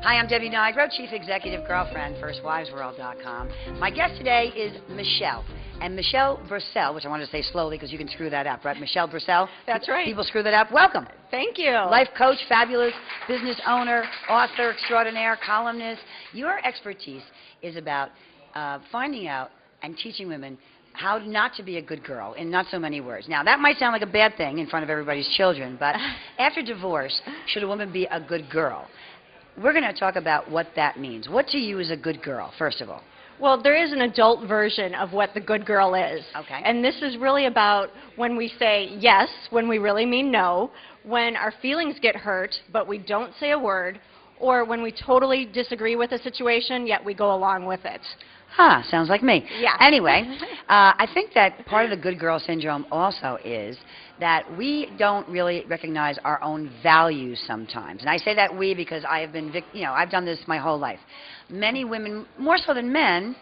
Hi, I'm Debbie Nigro, Chief Executive Girlfriend, FirstWivesWorld.com. My guest today is Michelle. And Michelle Brissell, which I wanted to say slowly because you can screw that up, right? Michelle Brissell. That's right. People screw that up. Welcome. Thank you. Life coach, fabulous business owner, author extraordinaire, columnist. Your expertise is about finding out and teaching women how not to be a good girl in not so many words. Now, that might sound like a bad thing in front of everybody's children, but after divorce, should a woman be a good girl? We're going to talk about what that means. What to you is a good girl, first of all? Well, there is an adult version of what the good girl is. Okay. And this is really about when we say yes, when we really mean no, when our feelings get hurt, but we don't say a word, or when we totally disagree with a situation, yet we go along with it. Huh, sounds like me. Yeah. Anyway, I think that part of the good girl syndrome also is that we don't really recognize our own values sometimes. And I say that we because I have been, I've done this my whole life. Many women, more so than men,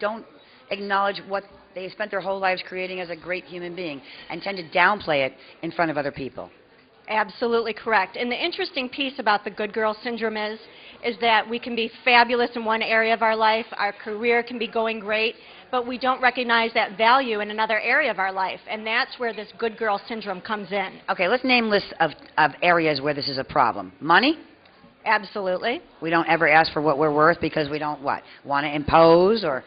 don't acknowledge what they spent their whole lives creating as a great human being and tend to downplay it in front of other people. Absolutely correct. And the interesting piece about the good girl syndrome is that we can be fabulous in one area of our life, our career can be going great, but we don't recognize that value in another area of our life, and that's where this good girl syndrome comes in. Okay, let's name lists of areas where this is a problem. Money? Absolutely. We don't ever ask for what we're worth because we don't, want to impose or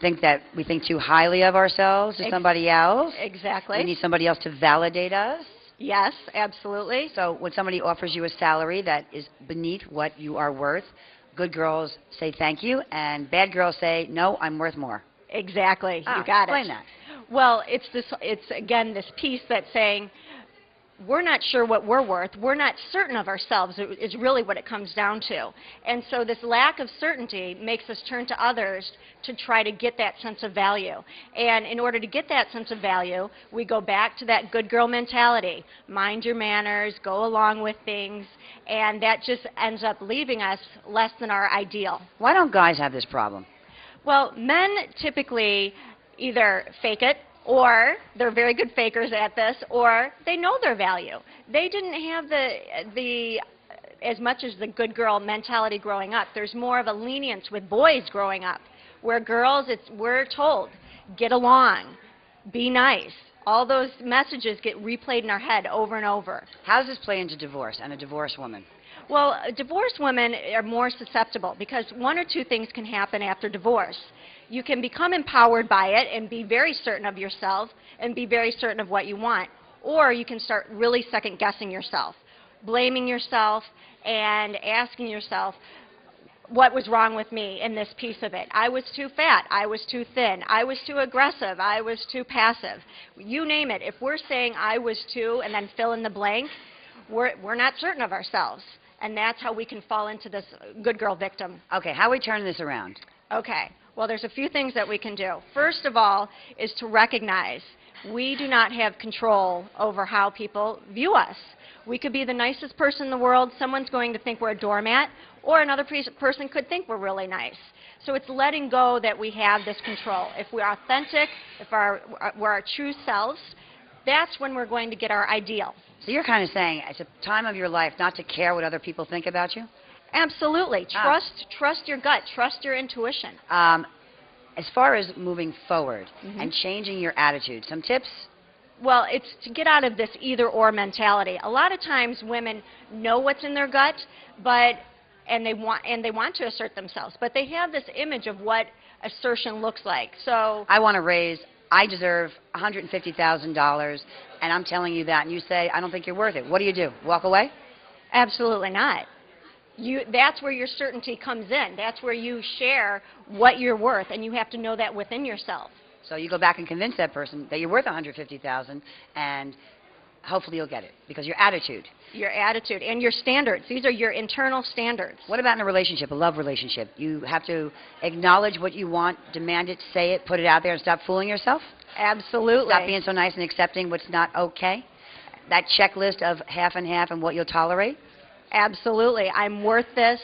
think that we think too highly of ourselves to somebody else. Exactly. We need somebody else to validate us. Yes, absolutely. So when somebody offers you a salary that is beneath what you are worth, good girls say thank you, and bad girls say, no, I'm worth more. Exactly. You got it. Explain that. Well, it's again this piece that's saying we're not sure what we're worth. We're not certain of ourselves is really what it comes down to. And so this lack of certainty makes us turn to others to try to get that sense of value. And in order to get that sense of value, we go back to that good girl mentality. Mind your manners, go along with things, and that just ends up leaving us less than our ideal. Why don't guys have this problem? Well, men typically either fake it, or they're very good fakers at this, or they know their value. They didn't have the as much as the good girl mentality growing up. There's more of a lenience with boys growing up, where girls, we're told, get along, be nice. All those messages get replayed in our head over and over. How does this play into divorce and a divorced woman? Well, divorced women are more susceptible because one or two things can happen after divorce. You can become empowered by it and be very certain of yourself and be very certain of what you want. Or you can start really second-guessing yourself, blaming yourself and asking yourself, what was wrong with me in this piece of it? I was too fat. I was too thin. I was too aggressive. I was too passive. You name it. If we're saying I was too and then fill in the blank, we're not certain of ourselves. And that's how we can fall into this good girl victim. Okay, how are we turning this around? Okay, well, there's a few things that we can do. First of all is to recognize we do not have control over how people view us. We could be the nicest person in the world. Someone's going to think we're a doormat, or another person could think we're really nice. So it's letting go that we have this control. If we're authentic, if we're our true selves, that's when we're going to get our ideal. So you're kind of saying it's a time of your life not to care what other people think about you? Absolutely. Trust your gut. Trust your intuition. As far as moving forward and changing your attitude, some tips? Well, it's to get out of this either-or mentality. A lot of times women know what's in their gut, and they want to assert themselves, but they have this image of what assertion looks like. So I want to raise, I deserve $150,000, and I'm telling you that, and you say, I don't think you're worth it. What do? Walk away? Absolutely not. That's where your certainty comes in. That's where you share what you're worth, and you have to know that within yourself. So you go back and convince that person that you're worth $150,000, and hopefully you'll get it, because your attitude. Your attitude and your standards. These are your internal standards. What about in a relationship, a love relationship? You have to acknowledge what you want, demand it, say it, put it out there, and stop fooling yourself? Absolutely. Stop being so nice and accepting what's not okay? that checklist of half and half and what you'll tolerate? Absolutely. I'm worth this.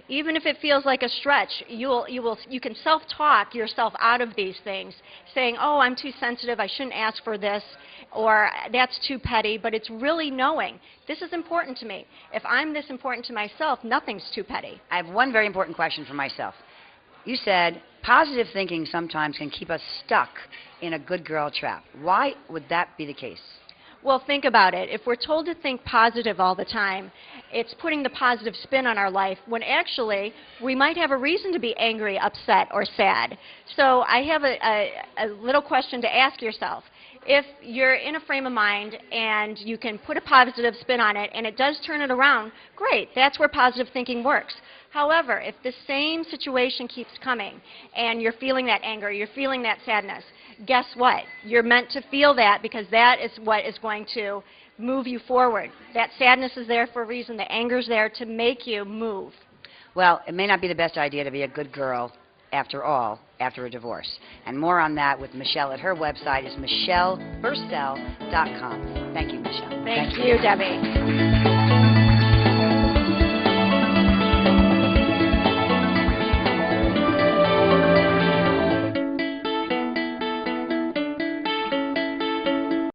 Even if it feels like a stretch, you can self-talk yourself out of these things, saying, oh, I'm too sensitive, I shouldn't ask for this, or that's too petty, but it's really knowing, this is important to me. If I'm this important to myself, nothing's too petty. I have one very important question for myself. You said positive thinking sometimes can keep us stuck in a good girl trap. Why would that be the case? Well, think about it. If we're told to think positive all the time, it's putting the positive spin on our life when actually we might have a reason to be angry, upset, or sad. So I have a little question to ask yourself. If you're in a frame of mind and you can put a positive spin on it and it does turn it around, great. That's where positive thinking works. However, if the same situation keeps coming and you're feeling that anger, you're feeling that sadness, guess what? You're meant to feel that because that is what is going to move you forward. That sadness is there for a reason. The anger's there to make you move. Well, it may not be the best idea to be a good girl after all, after a divorce. And more on that with Michelle at her website is michelleburstell.com. Thank you, Michelle. Thank you, Debbie.